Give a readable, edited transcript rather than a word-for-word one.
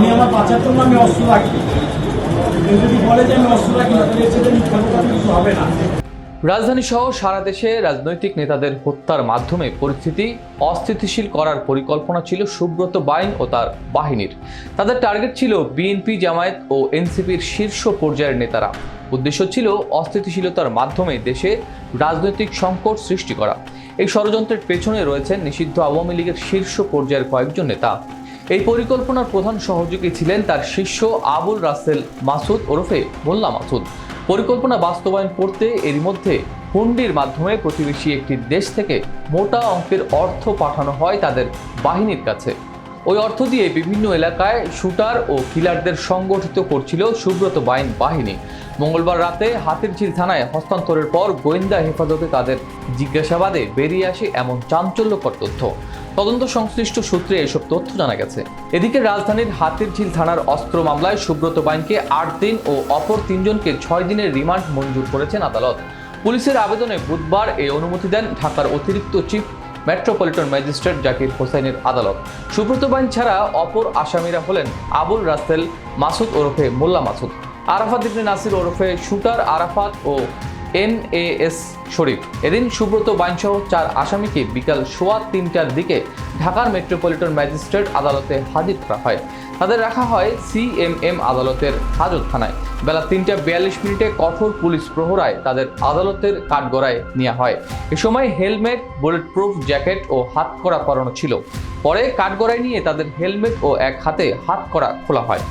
আমি আমার বাঁচার জন্য আমি অস্ত্র রাখি, কেউ যদি বলে যে আমি অস্ত্র রাখি না, তাহলে সেটা মিথ্যা কথা, কিছু হবে না। রাজধানী সহ সারা দেশে রাজনৈতিক নেতাদের হত্যার মাধ্যমে পরিস্থিতি অস্থিতিশীল করার পরিকল্পনা ছিল সুব্রত বাইন ও তার বাহিনীর। তাদের টার্গেট ছিল বিএনপি, জামায়াত ও এনসিপির শীর্ষ পর্যায়ের নেতারা। উদ্দেশ্য ছিল অস্থিতিশীলতার মাধ্যমে দেশে রাজনৈতিক সংকট সৃষ্টি করা। এই ষড়যন্ত্রের পেছনে রয়েছেন নিষিদ্ধ আওয়ামী লীগের শীর্ষ পর্যায়ের কয়েকজন নেতা। এই পরিকল্পনার প্রধান সহযোগী ছিলেন তার শিষ্য আবুল রাসেল মাসুদ ওরফে মোল্লা মাসুদ। পরিকল্পনা বাস্তবায়ন করতে এরই মধ্যে হুন্ডির মাধ্যমে প্রতিবেশী একটি দেশ থেকে মোটা অঙ্কের অর্থ পাঠানো হয় তাদের বাহিনীর কাছে। ওই অর্থ দিয়ে বিভিন্ন এলাকায় শুটার ও কিলারদের সংগঠিত করছিল সুব্রত বাইন বাহিনী। মঙ্গলবার রাতে হাতিরঝিল থানায় হস্তান্তরের পর গোয়েন্দা হেফাজতে তাদের জিজ্ঞাসাবাদে বেরিয়ে আসে এমন চাঞ্চল্যকর তথ্য। তদন্ত সংশ্লিষ্ট সূত্রে এসব তথ্য জানা গেছে। এদিকে রাজধানীর হাতিরঝিল থানার অস্ত্র মামলায় সুব্রত বাইনকে ৮ দিন ও অপর ৩ জনকে ৬ দিনের রিমান্ড মঞ্জুর করেছেন আদালত। পুলিশের আবেদনে বুধবার এই অনুমতি দেন ঢাকার অতিরিক্ত চিফ মেট্রোপলিটন ম্যাজিস্ট্রেট জাকির হোসাইনের আদালত। সুব্রত বাইন ছাড়া অপর আসামিরা হলেন আবুল রাসেল মাসুদ ওরফে মোল্লা মাসুদ, আরাফাত ইবনে নাসির ওরফে শুটার আরাফাত ও NAS শরীফ। এদিন সুব্রত বাইনসহ ৪ আসামিকে বিকাল ৩:15টার দিকে ঢাকার মেট্রোপলিটন ম্যাজিস্ট্রেট আদালতে হাজির করা হয়। তাদের রাখা হয় CMM আদালতের হাজতখানায়। বেলা ৩:৪২ কঠোর পুলিশ প্রহরায় তাদের আদালতের কাঠগড়ায় নেওয়া হয়। এ সময় হেলমেট, বুলেট প্রুফ জ্যাকেট ও হাতকড়া পরানো ছিল। পরে কাঠগড়ায় নিয়ে তাদের হেলমেট ও এক হাতে হাতকড়া খোলা হয়।